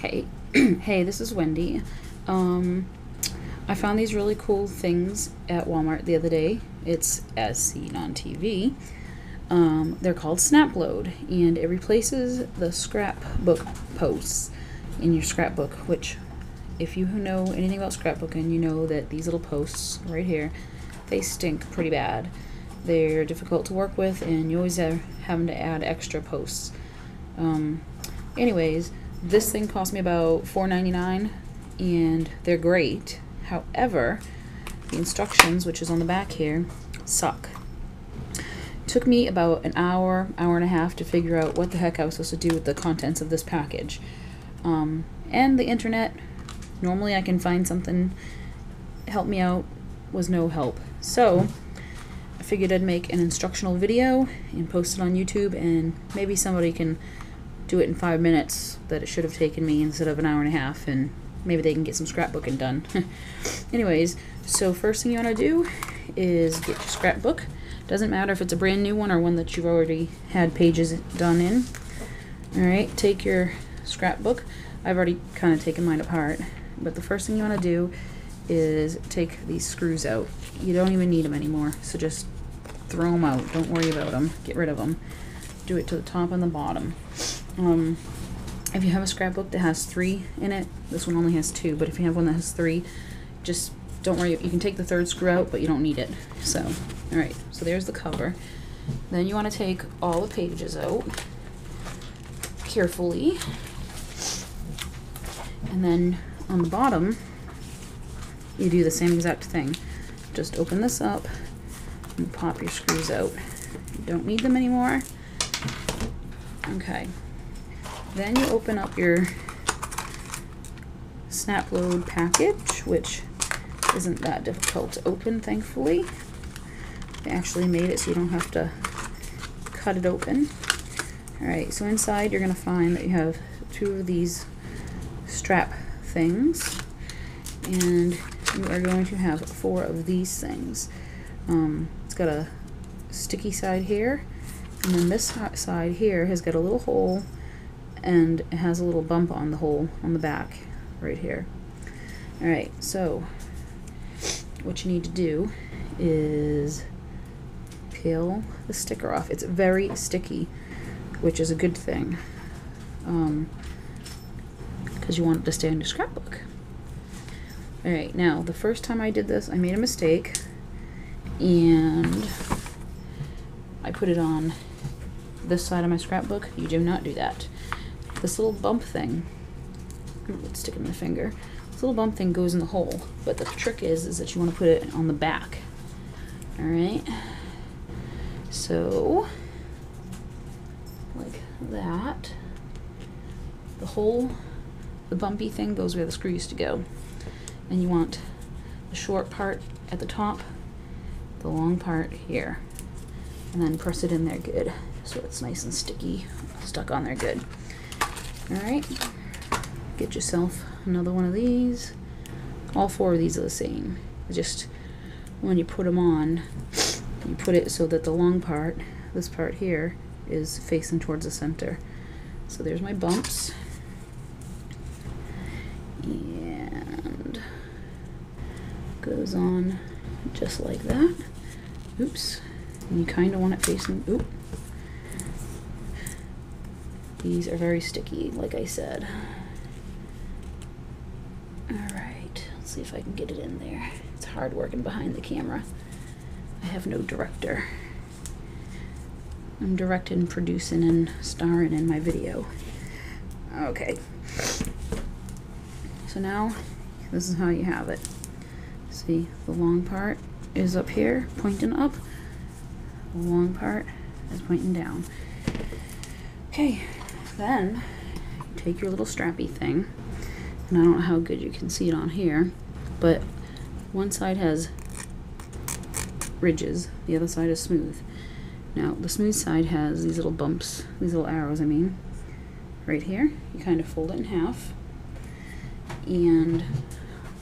Hey, hey, this is Wendy. I found these really cool things at Walmart the other day. It's as seen on TV. They're called Snapload, and it replaces the scrapbook posts in your scrapbook, which, if you know anything about scrapbooking, you know that these little posts right here, they stink pretty bad. They're difficult to work with, and you always are having to add extra posts. Anyways, this thing cost me about $4.99, and they're great. However, the instructions, which is on the back here, suck. It took me about an hour and a half to figure out what the heck I was supposed to do with the contents of this package. And the internet, normally I can find something help me out, was no help. So I figured I'd make an instructional video and post it on YouTube, and maybe somebody can do it in 5 minutes that it should have taken me instead of an hour and a half, and maybe they can get some scrapbooking done. Anyways, so first thing you want to do is get your scrapbook. Doesn't matter if it's a brand new one or one that you've already had pages done in. Alright, take your scrapbook. I've already kind of taken mine apart, but the first thing you want to do is take these screws out. You don't even need them anymore, so just throw them out. Don't worry about them. Get rid of them. Do it to the top and the bottom. If you have a scrapbook that has 3 in it, this one only has 2, but if you have one that has 3, just don't worry. You can take the 3rd screw out, but you don't need it. So, alright, so there's the cover. Then you want to take all the pages out carefully, and then on the bottom you do the same exact thing. Just open this up and pop your screws out. You don't need them anymore. Okay. Then you open up your Snapload package, which isn't that difficult to open, thankfully. They actually made it so you don't have to cut it open. Alright, so inside you're going to find that you have 2 of these strap things, and you are going to have 4 of these things. It's got a sticky side here, and then this side here has got a little hole, and it has a little bump on the hole on the back right here. Alright, so what you need to do is peel the sticker off. It's very sticky, which is a good thing, because you want it to stay on your scrapbook. Alright, now the first time I did this I made a mistake, and I put it on this side of my scrapbook. You do not do that. This little bump thing, let's stick it in my finger. This little bump thing goes in the hole, but the trick is that you want to put it on the back. Alright, so like that. The hole, the bumpy thing, goes where the screw used to go. And you want the short part at the top, the long part here, and then press it in there good so it's nice and sticky, stuck on there good. Alright, get yourself another one of these. All 4 of these are the same. Just when you put them on, you put it so that the long part, this part here, is facing towards the center. So there's my bumps, and goes on just like that. Oops, and you kind of want it facing, oop. These are very sticky, like I said. Alright, let's see if I can get it in there. It's hard working behind the camera. I have no director. I'm directing, producing, and starring in my video. Okay. So now, this is how you have it. See, the long part is up here, pointing up. The long part is pointing down. Okay, then you take your little strappy thing, and I don't know how good you can see it on here, but one side has ridges, the other side is smooth. Now, the smooth side has these little bumps, these little arrows, I mean, right here. You kind of fold it in half, and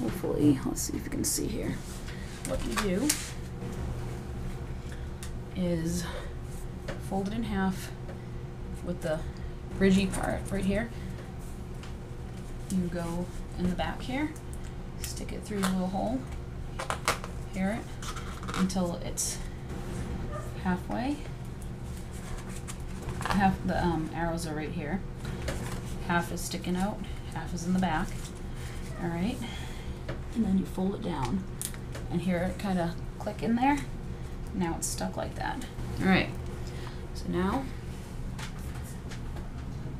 hopefully, let's see if you can see here. What you do is fold it in half with the ridgy part right here, you go in the back here, stick it through your little hole, hear it, until it's halfway. Half the arrows are right here. Half is sticking out, half is in the back. All right, and then you fold it down and hear it kind of click in there. Now it's stuck like that. All right, so now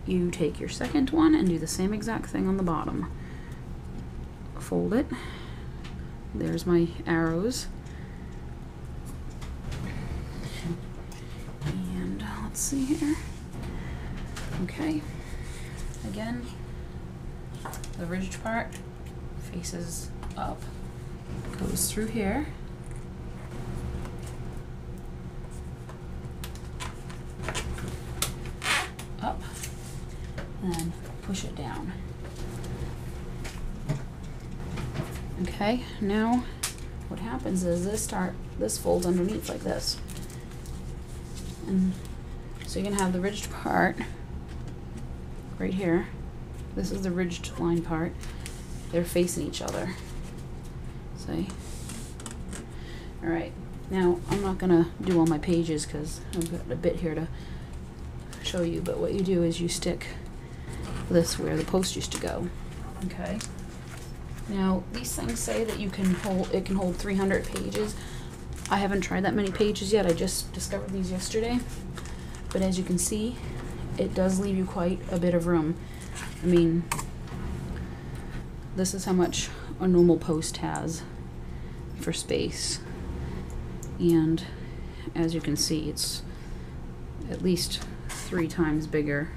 you take your second one and do the same exact thing on the bottom. Fold it. There's my arrows. And let's see here. Okay, again, the ridged part faces up, goes through here, up, and then push it down. Okay, now what happens is this folds underneath like this. And so you can have the ridged part right here. This is the ridged line part. They're facing each other. See? All right, now I'm not gonna do all my pages because I've got a bit here to show you, but what you do is you stick this where the post used to go. Okay. Now these things say that it can hold 300 pages. I haven't tried that many pages yet. I just discovered these yesterday. But as you can see, it does leave you quite a bit of room. I mean, this is how much a normal post has for space. And as you can see, it's at least 3 times bigger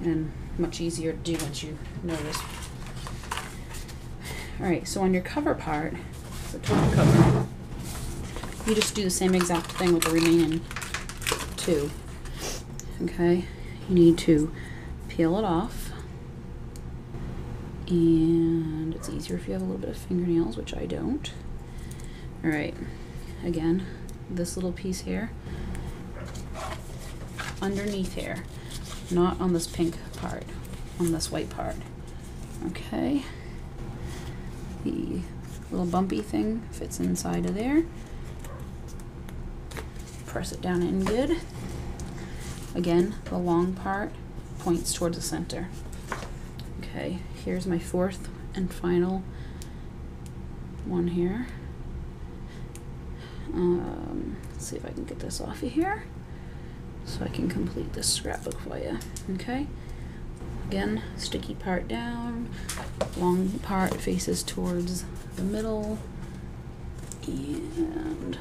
and much easier to do once you notice. Alright, so on your cover part, the top cover, you just do the same exact thing with the remaining 2. Okay, you need to peel it off, and it's easier if you have a little bit of fingernails, which I don't. Alright, again, this little piece here, underneath here, not on this pink part, on this white part. Okay, the little bumpy thing fits inside of there. Press it down in good. Again, the long part points towards the center. Okay, here's my 4th and final one here. Let's see if I can get this off of here so I can complete this scrapbook for you. Okay, again, sticky part down, long part faces towards the middle, and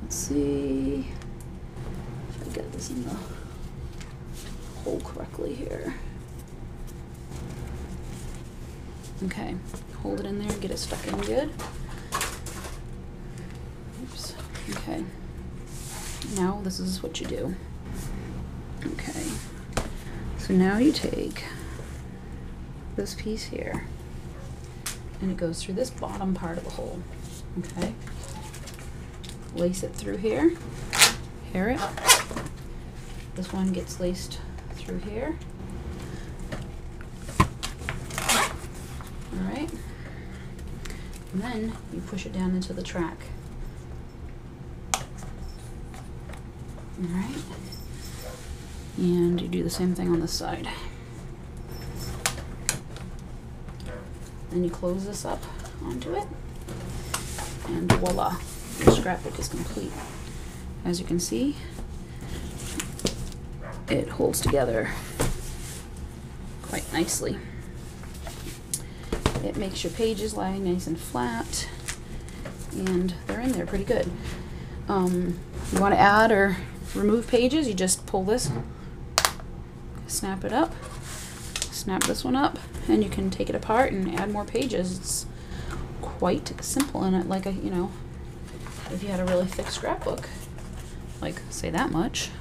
let's see if I get this in the hole correctly here. Okay, hold it in there and get it stuck in good. Oops. Okay, now this is what you do. Okay, so now you take this piece here and it goes through this bottom part of the hole. Okay, lace it through here, hear it. This one gets laced through here. Alright, and then you push it down into the track. Alright, and you do the same thing on this side. Then you close this up onto it, and voila, your scrapbook is complete. As you can see, it holds together quite nicely. It makes your pages lie nice and flat, and they're in there pretty good. You want to add or remove pages, you just pull this, snap it up, snap this one up, and you can take it apart and add more pages. It's quite simple, and you know, if you had a really thick scrapbook, like say that much,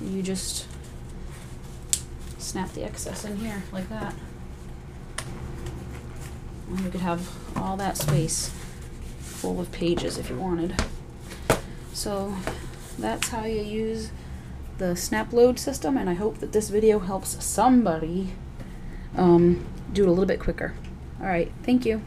you just snap the excess in here like that. And you could have all that space full of pages if you wanted. So that's how you use the snap load system, and I hope that this video helps somebody do it a little bit quicker. All right, thank you.